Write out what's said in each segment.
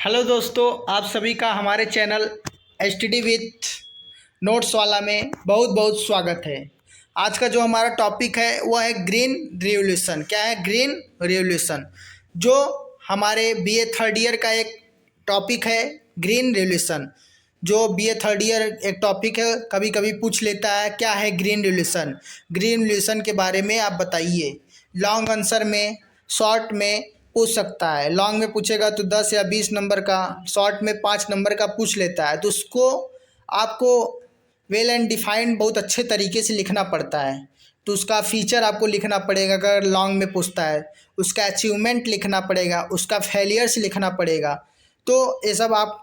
Hello दोस्तों, आप सभी का हमारे channel H T D with notes वाला में बहुत बहुत स्वागत है। आज का जो हमारा टॉपिक है वह है ग्रीन रिवॉल्यूशन। क्या है ग्रीन रिवॉल्यूशन? जो हमारे बीए थर्ड ईयर का एक टॉपिक है ग्रीन रिवॉल्यूशन। जो बीए थर्ड ईयर एक टॉपिक है, कभी कभी पूछ लेता है क्या है ग्रीन रिवॉल्यूशन। ग्रीन रिवॉल्यूशन के बारे में आप बताइए। लॉन्ग आंसर में, शॉर्ट में पूछ सकता है। लॉन्ग में पूछेगा तो 10 या 20 नंबर का, शॉर्ट में 5 नंबर का पूछ लेता है। तो उसको आपको वेल एंड डिफाइंड बहुत अच्छे तरीके से लिखना पड़ता है। तो उसका फीचर आपको लिखना पड़ेगा अगर लॉन्ग में पूछता है, उसका अचीवमेंट लिखना पड़ेगा, उसका फेलियर्स लिखना पड़ेगा। तो ये सब आप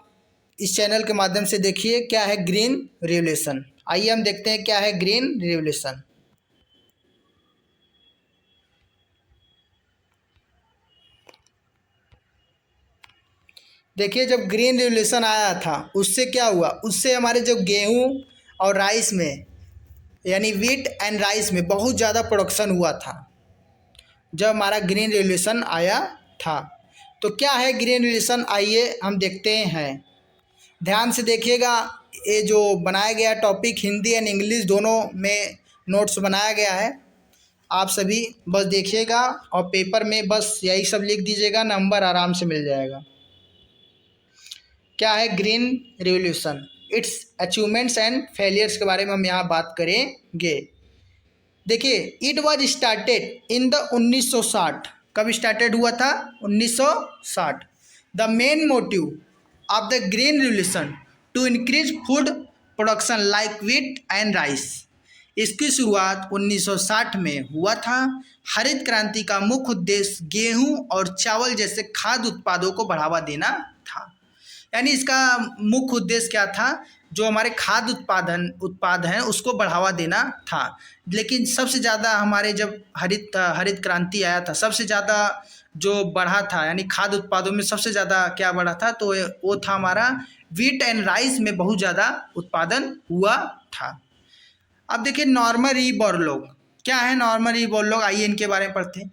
इस चैनल के माध्यम से देखिए क्या है ग्रीन रिवॉल्यूशन। आइए हम देखते हैं क्या है ग्रीन रिवॉल्यूशन। देखिए, जब ग्रीन रिवॉल्यूशन आया था उससे क्या हुआ, उससे हमारे जो गेहूं और राइस में यानी वीट एंड राइस में बहुत ज़्यादा प्रोडक्शन हुआ था जब हमारा ग्रीन रिवॉल्यूशन आया था। तो क्या है ग्रीन रिवॉल्यूशन, आइए हम देखते हैं। ध्यान से देखिएगा, ये जो बनाया गया टॉपिक हिंदी एंड इंग्लिश दोनों में नोट्स बनाया गया है। आप सभी बस देखिएगा और पेपर में बस यही सब लिख दीजिएगा, नंबर आराम से मिल जाएगा। क्या है green revolution, its achievements and failures के बारे में हम यहाँ बात करेंगे। देखिए, it was started in the 1960। कब स्टार्टेड हुआ था? 1960। The main motive of the green revolution to increase food production like wheat and rice. इसकी शुरुआत 1960 में हुआ था। हरित क्रांति का मुख्य उद्देश्य गेहूं और चावल जैसे खाद्य उत्पादों को बढ़ावा देना था। यानी इसका मुख्य उद्देश्य क्या था? जो हमारे खाद्य उत्पाद हैं उसको बढ़ावा देना था। लेकिन सबसे ज़्यादा हमारे जब हरित क्रांति आया था, सबसे ज़्यादा जो बढ़ा था यानी खाद्य उत्पादों में सबसे ज़्यादा क्या बढ़ा था, तो वो था हमारा व्हीट एंड राइस में बहुत ज़्यादा उत्पादन हुआ था। अब देखिए, नॉर्मन ई बोरलॉग। क्या है नॉर्मन ई बोरलॉग? आइए इनके बारे में पढ़ते हैं।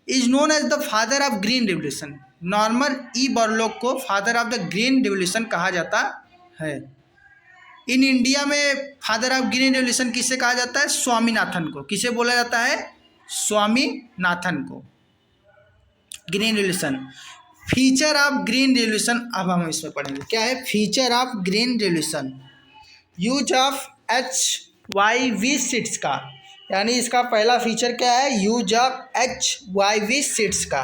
Is known as the father of green revolution. Norman E Borlaug को father of the green revolution कहा जाता है। इन इंडिया में फादर ऑफ ग्रीन रिवॉल्यूशन किसे कहा जाता है? स्वामीनाथन को। किसे बोला जाता है? स्वामीनाथन को। Green revolution, feature of green revolution. अब हम इसमें पढ़ेंगे क्या है feature of green revolution. Use of HYV seeds का, यानी इसका पहला फीचर क्या है? यूज ऑफ HYV सीड्स का।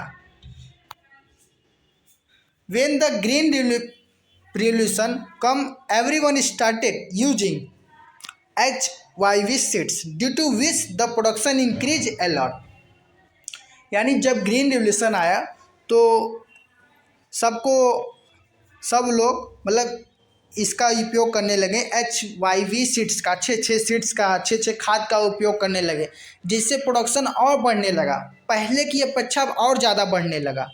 When the green revolution come, everyone started using HYV seeds due to which the production increased a lot। यानी जब green revolution आया तो सब लोग मतलब इसका उपयोग करने लगे, HYV सीड्स का, अच्छे सीड्स का, अच्छे खाद का उपयोग करने लगे, जिससे प्रोडक्शन और बढ़ने लगा, पहले की अपेक्षा और ज़्यादा बढ़ने लगा।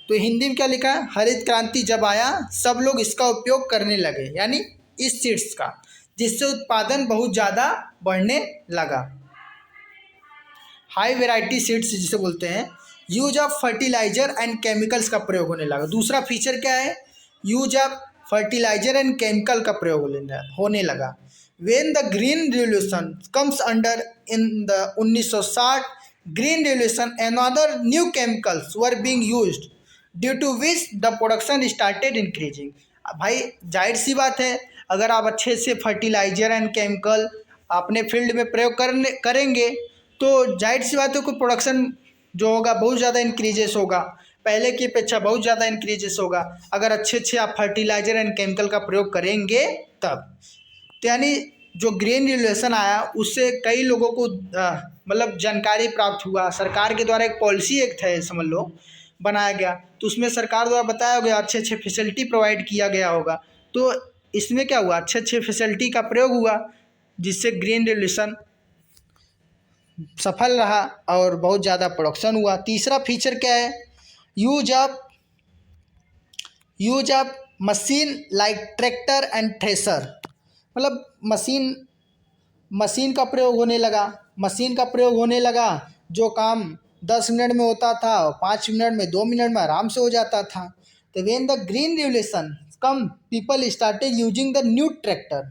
तो हिंदी में क्या लिखा है? हरित क्रांति जब आया सब लोग इसका उपयोग करने लगे, यानी इस सीड्स का, जिससे उत्पादन बहुत ज़्यादा बढ़ने लगा। हाई वैरायटी सीड्स जिसे बोलते हैं। Use of fertiliser and chemicals का प्रयोग होने लगा। दूसरा फीचर क्या है? Use of fertiliser and chemical का प्रयोग होने लगा। When the green revolution comes under in the 1960 green revolution another new chemicals were being used due to which the production started increasing. भाई जाहिर सी बात है, अगर आप अच्छे से फर्टिलाइजर एंड केमिकल अपने फील्ड में प्रयोग करेंगे तो जाहिर सी बात है कि प्रोडक्शन जो होगा बहुत ज़्यादा इंक्रीजेस होगा, पहले की अपेक्षा बहुत ज़्यादा इंक्रीजेस होगा अगर अच्छे आप फर्टिलाइजर एंड केमिकल का प्रयोग करेंगे तब। तो यानी जो ग्रीन रिवॉल्यूशन आया उससे कई लोगों को मतलब जानकारी प्राप्त हुआ। सरकार के द्वारा एक पॉलिसी एक्ट है समझ लो बनाया गया, तो उसमें सरकार द्वारा बताया गया अच्छे फैसिलिटी प्रोवाइड किया गया होगा। तो इसमें क्या हुआ? अच्छे फैसिलिटी का प्रयोग हुआ, जिससे ग्रीन रिवॉल्यूशन सफल रहा और बहुत ज़्यादा प्रोडक्शन हुआ। तीसरा फीचर क्या है? Use of machine like tractor and thresher. मतलब मशीन का प्रयोग होने लगा। मशीन का प्रयोग होने लगा, जो काम 10 मिनट में होता था 5 मिनट में, 2 मिनट में आराम से हो जाता था। तो when the green revolution come people started using the new tractor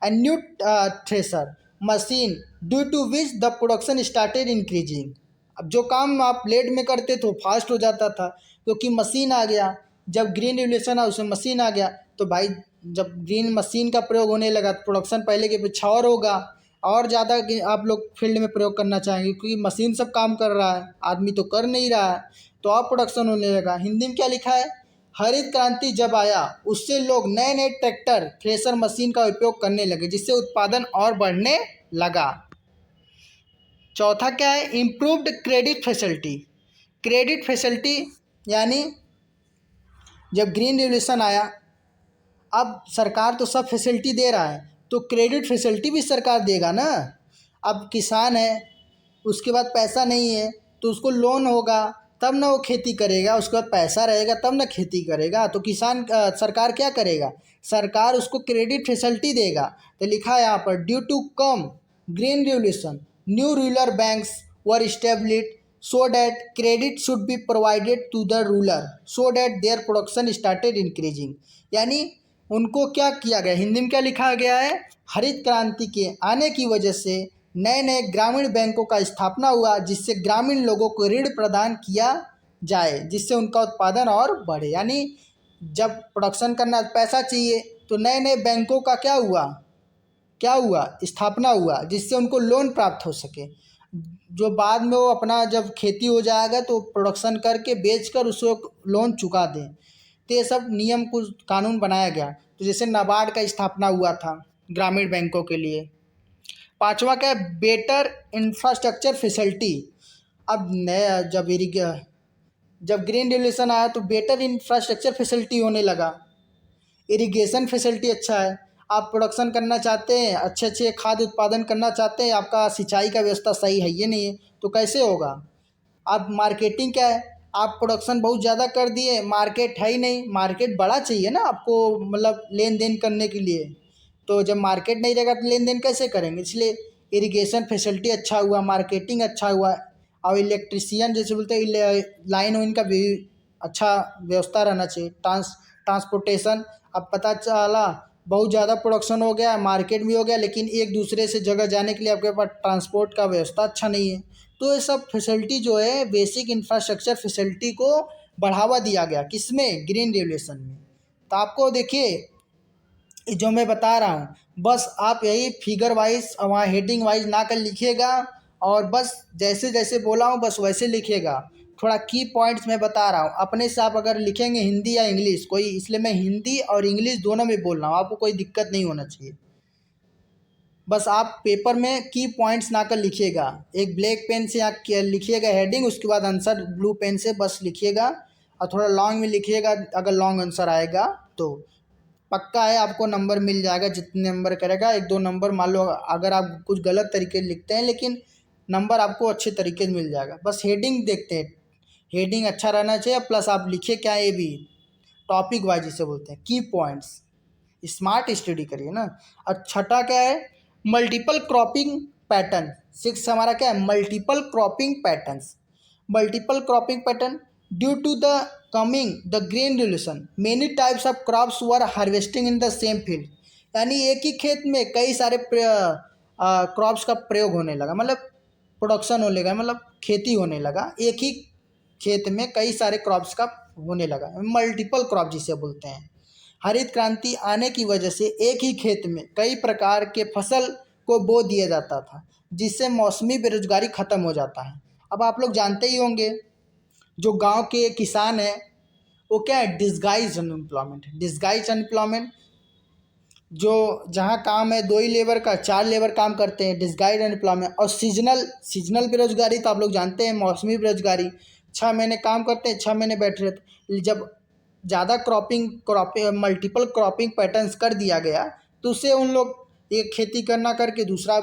and new thresher machine due to which the production started increasing. अब जो काम आप लेट में करते थे वो फास्ट हो जाता था क्योंकि मशीन आ गया। जब ग्रीन रिवोल्यूशन आया उसमें मशीन आ गया तो भाई जब ग्रीन मशीन का प्रयोग होने लगा तो प्रोडक्शन पहले के पीछे और होगा और ज़्यादा आप लोग फील्ड में प्रयोग करना चाहेंगे क्योंकि मशीन सब काम कर रहा है, आदमी तो कर नहीं रहा है, तो और प्रोडक्शन होने लगा। हिंदी में क्या लिखा है, हरित क्रांति जब आया उससे लोग नए नए ट्रैक्टर थ्रेसर मशीन का उपयोग करने लगे जिससे उत्पादन और बढ़ने लगा। चौथा क्या है, improved credit facility. Credit facility यानी जब ग्रीन रिवोल्यूशन आया, अब सरकार तो सब फैसिलिटी दे रहा है तो क्रेडिट फैसिलिटी भी सरकार देगा ना। अब किसान है, उसके बाद पैसा नहीं है तो उसको लोन होगा तब ना वो खेती करेगा, उसके बाद पैसा रहेगा तब ना खेती करेगा। तो सरकार क्या करेगा, सरकार उसको क्रेडिट फैसिलिटी देगा। तो लिखा है यहाँ पर, due to come green revolution new rural banks were established so that credit should be provided to the ruler so that their production started increasing। यानी उनको क्या किया गया, हिंदी में क्या लिखा गया है, हरित क्रांति के आने की वजह से नए नए ग्रामीण बैंकों का स्थापना हुआ जिससे ग्रामीण लोगों को ऋण प्रदान किया जाए जिससे उनका उत्पादन और बढ़े। यानी जब प्रोडक्शन करना पैसा चाहिए तो नए नए बैंकों का क्या हुआ स्थापना हुआ जिससे उनको लोन प्राप्त हो सके, जो बाद में वो अपना जब खेती हो जाएगा तो प्रोडक्शन करके बेचकर उसको लोन चुका दें। तो ये सब नियम कुछ कानून बनाया गया। तो जैसे नाबार्ड का स्थापना हुआ था ग्रामीण बैंकों के लिए। पांचवा क्या है, बेटर इंफ्रास्ट्रक्चर फैसिलिटी। अब नया जब ग्रीन रिवोल्यूशन आया तो बेटर इंफ्रास्ट्रक्चर फैसिलिटी होने लगा। इरिगेशन फैसिलिटी अच्छा है, आप प्रोडक्शन करना चाहते हैं, अच्छे अच्छे खाद्य उत्पादन करना चाहते हैं, आपका सिंचाई का व्यवस्था सही है ये नहीं है तो कैसे होगा। अब मार्केटिंग क्या है, आप प्रोडक्शन बहुत ज़्यादा कर दिए, मार्केट है ही नहीं, मार्केट बड़ा चाहिए ना आपको, मतलब लेन देन करने के लिए। तो जब मार्केट नहीं रहेगा तो लेन देन कैसे करेंगे, इसलिए इरिगेशन फैसिलिटी अच्छा हुआ, मार्केटिंग अच्छा हुआ और इलेक्ट्रिशियन जैसे बोलते हैं लाइन वाइन का भी अच्छा व्यवस्था रहना चाहिए। ट्रांसपोर्टेशन, अब पता चला बहुत ज़्यादा प्रोडक्शन हो गया, मार्केट भी हो गया, लेकिन एक दूसरे से जगह जाने के लिए आपके पास ट्रांसपोर्ट का व्यवस्था अच्छा नहीं है। तो ये सब फैसिलिटी जो है बेसिक इंफ्रास्ट्रक्चर फैसिलिटी को बढ़ावा दिया गया किसमें, ग्रीन रिवोल्यूशन में। तो आपको देखिए जो मैं बता रहा हूँ बस आप यही फिगर वाइज वहाँ हेडिंग वाइज ना कर लिखिएगा और बस जैसे जैसे बोला हूँ बस वैसे लिखिएगा। थोड़ा की पॉइंट्स मैं बता रहा हूँ, अपने से आप अगर लिखेंगे हिंदी या इंग्लिश कोई, इसलिए मैं हिंदी और इंग्लिश दोनों में बोल रहा हूँ, आपको कोई दिक्कत नहीं होना चाहिए। बस आप पेपर में की पॉइंट्स ना कर लिखिएगा, एक ब्लैक पेन से आप लिखिएगा हेडिंग, उसके बाद आंसर ब्लू पेन से बस लिखिएगा और थोड़ा लॉन्ग में लिखिएगा अगर लॉन्ग आंसर आएगा तो। पक्का है आपको नंबर मिल जाएगा, जितने नंबर करेगा 1-2 नंबर, मान लो अगर आप कुछ गलत तरीके लिखते हैं लेकिन नंबर आपको अच्छे तरीके से मिल जाएगा। बस हेडिंग देखते हैं, हेडिंग अच्छा रहना चाहिए प्लस आप लिखिए क्या, ये भी टॉपिक वाइज जिसे बोलते हैं की पॉइंट्स, स्मार्ट स्टडी करिए ना। और छठा क्या है, मल्टीपल क्रॉपिंग पैटर्न। 6 हमारा क्या है, multiple cropping patterns. Multiple cropping pattern, due to the coming the green revolution many types of crops were harvesting in the same field. यानी एक ही खेत में कई सारे क्रॉप्स का प्रयोग होने लगा, मतलब प्रोडक्शन होने लगा, मतलब खेती होने लगा, एक ही खेत में कई सारे क्रॉप्स का होने लगा, मल्टीपल क्रॉप जिसे बोलते हैं। हरित क्रांति आने की वजह से एक ही खेत में कई प्रकार के फसल को बो दिया जाता था जिससे मौसमी बेरोजगारी खत्म हो जाता है। अब आप लोग जानते ही होंगे जो गांव के किसान हैं वो क्या है, डिस्गाइज अनएम्प्लॉयमेंट। डिस्गाइज अनएम्प्लॉयमेंट जो जहाँ काम है 2 ही लेबर का 4 लेबर काम करते हैं, डिस्गाइज अनएम्प्लॉयमेंट। और सीजनल बेरोजगारी तो आप लोग जानते हैं, मौसमी बेरोजगारी, 6 महीने काम करते हैं 6 महीने बैठे रहते। जब ज़्यादा क्रॉपिंग मल्टीपल क्रॉपिंग पैटर्न्स कर दिया गया तो उससे उन लोग एक खेती करना करके दूसरा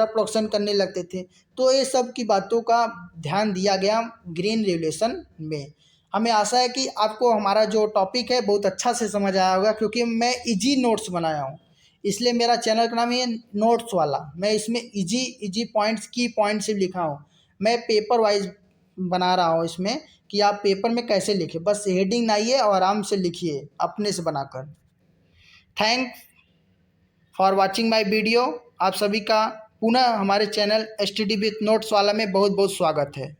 प्रोडक्शन करने लगते थे। तो ये सब की बातों का ध्यान दिया गया ग्रीन रिवोल्यूशन में। हमें आशा है कि आपको हमारा जो टॉपिक है बहुत अच्छा से समझ आया होगा क्योंकि मैं इजी नोट्स बनाया हूँ, इसलिए मेरा चैनल का नाम है नोट्स वाला। मैं इसमें इजी पॉइंट्स की पॉइंट्स लिखा हूँ, मैं पेपर वाइज बना रहा हूँ इसमें कि आप पेपर में कैसे लिखें। बस हेडिंग बनाइए और आराम से लिखिए अपने से बनाकर। Thank for watching my video. आप सभी का पुनः हमारे चैनल STD विथ नोट्स वाला में बहुत बहुत स्वागत है।